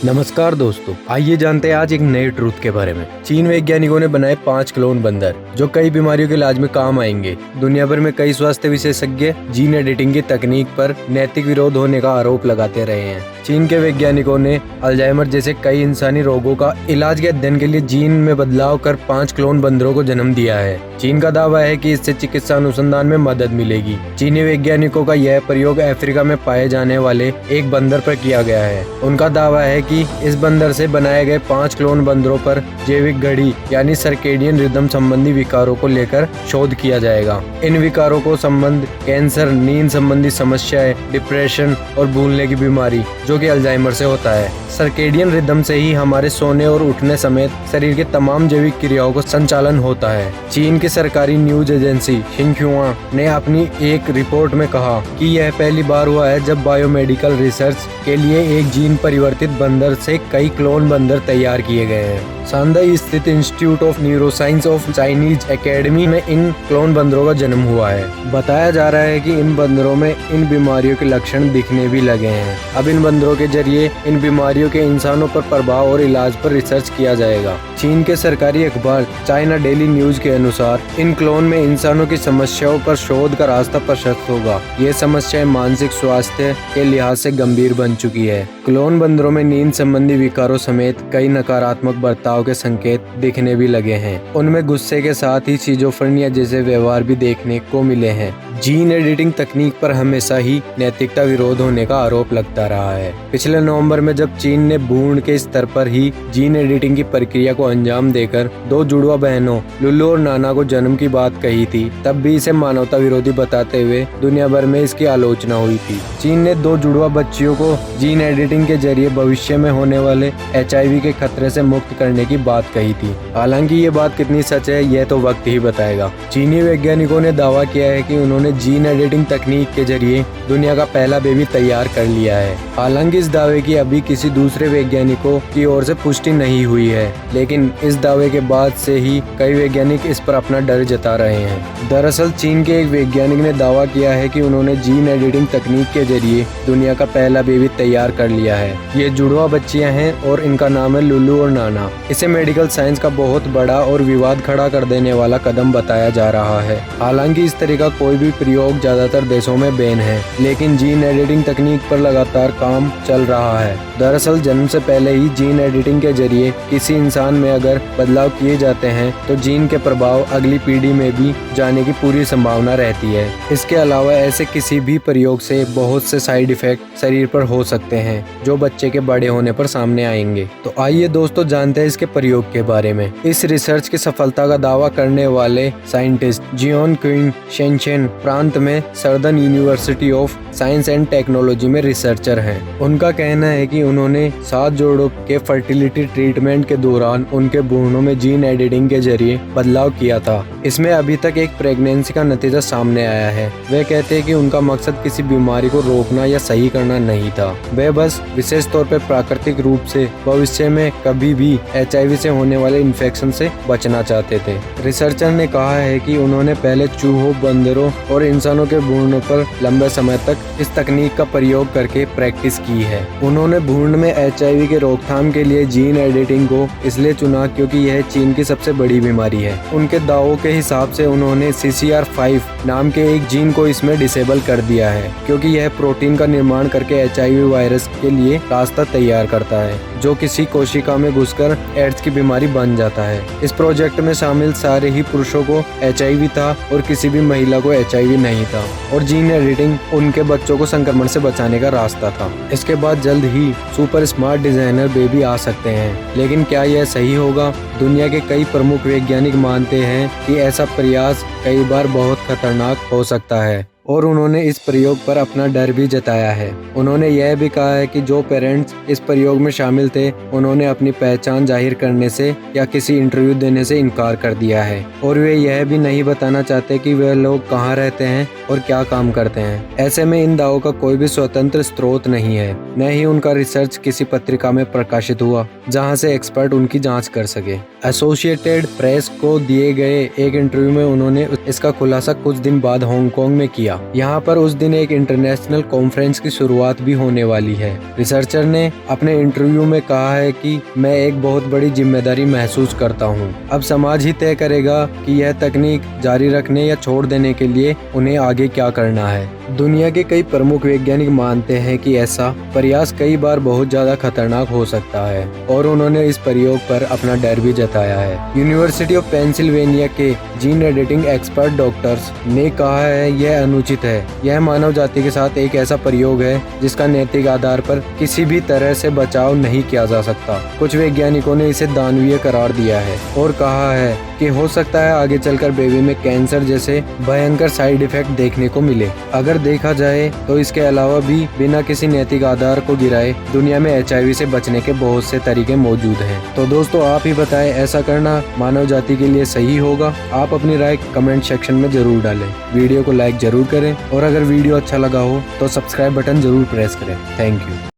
नमस्कार दोस्तों, आइए जानते हैं आज एक नए ट्रूथ के बारे में। चीन वैज्ञानिकों ने बनाए 5 क्लोन बंदर जो कई बीमारियों के इलाज में काम आएंगे। दुनिया भर में कई स्वास्थ्य विशेषज्ञ जीन एडिटिंग की तकनीक पर नैतिक विरोध होने का आरोप लगाते रहे हैं। चीन के वैज्ञानिकों ने अल्जाइमर जैसे कई इंसानी रोगों का इलाज के अध्ययन के लिए जीन में बदलाव कर 5 क्लोन बंदरों को जन्म दिया है। चीन का दावा है कि इससे चिकित्सा अनुसंधान में मदद मिलेगी। चीनी वैज्ञानिकों का यह प्रयोग अफ्रीका में पाए जाने वाले एक बंदर पर किया गया है। उनका दावा है कि इस बंदर से बनाए गए 5 क्लोन बंदरों पर जैविक घड़ी यानी सर्केडियन रिदम संबंधी विकारों को लेकर शोध किया जाएगा। इन विकारों को संबंध कैंसर, नींद संबंधी समस्याएं, डिप्रेशन और भूलने की बीमारी जो कि अल्जाइमर से होता है। सर्केडियन रिदम से ही हमारे सोने और उठने समेत शरीर के तमाम जैविक क्रियाओं का संचालन होता है। चीन की सरकारी न्यूज एजेंसी शिन्हुआ ने अपनी एक रिपोर्ट में कहा कि यह पहली बार हुआ है जब बायोमेडिकल रिसर्च के लिए एक जीन परिवर्तित बंदर से कई क्लोन बंदर तैयार किए गए हैं। शांघाई स्थित institute of neuroscience of Chinese academy में इन क्लोन बंदरों का जन्म हुआ है। बताया जा रहा है कि इन बंदरों में इन बीमारियों के लक्षण दिखने भी लगे हैं। अब इन बंदरों के जरिए इन बीमारियों के इंसानों पर प्रभाव और इलाज पर रिसर्च किया जाएगा। चीन के सरकारी अखबार चाइना डेली न्यूज के अनुसार इन क्लोन में इंसानों की समस्याओं पर शोध का रास्ता प्रशस्त होगा। ये समस्याएं मानसिक स्वास्थ्य के लिहाज से गंभीर बन चुकी है। क्लोन बंदरों में नींद संबंधी विकारों समेत कई नकारात्मक बर्ताव के संकेत दिखने भी लगे हैं। उनमें गुस्से के साथ ही सिजोफ्रेनिया जैसे व्यवहार भी देखने को मिले हैं। जीन एडिटिंग तकनीक पर हमेशा ही नैतिकता विरोध होने का आरोप लगता रहा है। पिछले नवंबर में जब चीन ने भ्रूण के स्तर पर ही जीन एडिटिंग की प्रक्रिया को अंजाम देकर 2 जुड़वा बहनों लुल्लू और नाना को जन्म की बात कही थी, तब भी इसे मानवता विरोधी बताते हुए दुनिया भर में इसकी आलोचना हुई थी। चीन ने 2 जुड़वा बच्चियों को जीन एडिटिंग के जरिए भविष्य में होने वाले HIV के खतरे से मुक्त करने की बात कही थी। हालांकि ये बात कितनी सच है यह तो वक्त ही बताएगा। चीनी वैज्ञानिकों ने दावा किया है कि उन्होंने जीन एडिटिंग तकनीक के जरिए दुनिया का पहला बेबी तैयार कर लिया है। हालांकि इस दावे की अभी किसी दूसरे वैज्ञानिकों की ओर से पुष्टि नहीं हुई है, लेकिन इस दावे के बाद से ही कई वैज्ञानिक इस पर अपना डर जता रहे हैं। दरअसल चीन के एक वैज्ञानिक ने दावा किया है कि उन्होंने जीन एडिटिंग तकनीक के जरिए दुनिया का पहला बेबी तैयार कर लिया है। ये जुड़वा बच्चियां हैं और इनका नाम है लुल्लू और नाना। इसे मेडिकल साइंस का बहुत बड़ा और विवाद खड़ा कर देने वाला कदम बताया जा रहा है। हालांकि इस तरह का कोई भी प्रयोग ज्यादातर देशों में बैन है, लेकिन जीन एडिटिंग तकनीक पर लगातार काम चल रहा है। दरअसल जन्म से पहले ही जीन एडिटिंग के जरिए किसी इंसान में अगर बदलाव किए जाते हैं तो जीन के प्रभाव अगली पीढ़ी में भी जाने की पूरी संभावना रहती है। इसके अलावा ऐसे किसी भी प्रयोग से बहुत से साइड इफेक्ट शरीर पर हो सकते हैं जो बच्चे के बड़े होने पर सामने आएंगे। तो आइए दोस्तों जानते हैं इसके प्रयोग के बारे में। इस रिसर्च की सफलता का दावा करने वाले साइंटिस्ट जियोन क्विन शेनचेन प्रांत में southern university of science and technology में रिसर्चर हैं। उनका कहना है कि उन्होंने 7 जोड़ों के फर्टिलिटी ट्रीटमेंट के दौरान उनके भ्रूणों में जीन एडिटिंग के जरिए बदलाव किया था। इसमें अभी तक एक प्रेगनेंसी का नतीजा सामने आया है। वे कहते हैं कि उनका मकसद किसी बीमारी को रोकना या सही करना नहीं था। वे बस विशेष तौर पर प्राकृतिक रूप से भविष्य में कभी भी HIV से होने वाले इन्फेक्शन से बचना चाहते थे। रिसर्चर ने कहा है कि उन्होंने पहले चूहों, बंदरों और इंसानों के भ्रूणों पर लंबे समय तक इस तकनीक का प्रयोग करके प्रैक्टिस की है। उन्होंने भ्रूण में HIV के रोकथाम के लिए जीन एडिटिंग को इसलिए चुना क्योंकि यह चीन की सबसे बड़ी बीमारी है। उनके दावों के हिसाब से उन्होंने CCR5 नाम के एक जीन को इसमें डिसेबल कर दिया है, क्योंकि यह प्रोटीन का निर्माण करके HIV वायरस के लिए रास्ता तैयार करता है, जो किसी कोशिका में घुसकर एड्स की बीमारी बन जाता है। इस प्रोजेक्ट में शामिल सारे ही पुरुषों को HIV था और किसी भी महिला को HIV नहीं था, और जीन एडिटिंग उनके बच्चों को संक्रमण से बचाने का रास्ता था। इसके बाद जल्द ही सुपर स्मार्ट डिजाइनर बेबी आ सकते हैं, लेकिन क्या यह सही होगा? दुनिया के कई प्रमुख वैज्ञानिक मानते हैं कि ऐसा प्रयास कई बार बहुत खतरनाक हो सकता है, और उन्होंने इस प्रयोग पर अपना डर भी जताया है। उन्होंने यह भी कहा है कि जो पेरेंट्स इस प्रयोग में शामिल थे उन्होंने अपनी पहचान जाहिर करने से या किसी इंटरव्यू देने से इनकार कर दिया है, और वे यह भी नहीं बताना चाहते कि वे लोग कहाँ रहते हैं और क्या काम करते हैं। ऐसे में इन दावों का कोई भी स्वतंत्र स्रोत नहीं है, न ही उनका रिसर्च किसी पत्रिका में प्रकाशित हुआ जहाँ से एक्सपर्ट उनकी जाँच कर सके। एसोसिएटेड प्रेस को दिए गए एक इंटरव्यू में उन्होंने इसका खुलासा कुछ दिन बाद हांगकांग में किया। यहाँ पर उस दिन एक इंटरनेशनल कॉन्फ्रेंस की शुरुआत भी होने वाली है। रिसर्चर ने अपने इंटरव्यू में कहा है कि मैं एक बहुत बड़ी जिम्मेदारी महसूस करता हूँ। अब समाज ही तय करेगा कि यह तकनीक जारी रखने या छोड़ देने के लिए उन्हें आगे क्या करना है। दुनिया के कई प्रमुख वैज्ञानिक मानते हैं कि ऐसा प्रयास कई बार बहुत ज्यादा खतरनाक हो सकता है और उन्होंने इस प्रयोग पर अपना डर भी जताया है। यूनिवर्सिटी ऑफ पेंसिल्वेनिया के जीन एडिटिंग एक्सपर्ट डॉक्टर्स ने कहा है यह अनुचित है। यह मानव जाति के साथ एक ऐसा प्रयोग है जिसका नैतिक आधार पर किसी भी तरह से बचाव नहीं किया जा सकता। कुछ वैज्ञानिकों ने इसे दानवीय करार दिया है और कहा है कि हो सकता है आगे चलकर बेबी में कैंसर जैसे भयंकर साइड इफेक्ट देखने को मिले। अगर देखा जाए तो इसके अलावा भी बिना किसी नैतिक आधार को गिराए दुनिया में HIV से बचने के बहुत से तरीके मौजूद हैं। तो दोस्तों आप ही बताएं ऐसा करना मानव जाति के लिए सही होगा? आप अपनी राय कमेंट सेक्शन में जरूर डालें। वीडियो को लाइक जरूर करें और अगर वीडियो अच्छा लगा हो तो सब्सक्राइब बटन जरूर प्रेस करें। Thank you.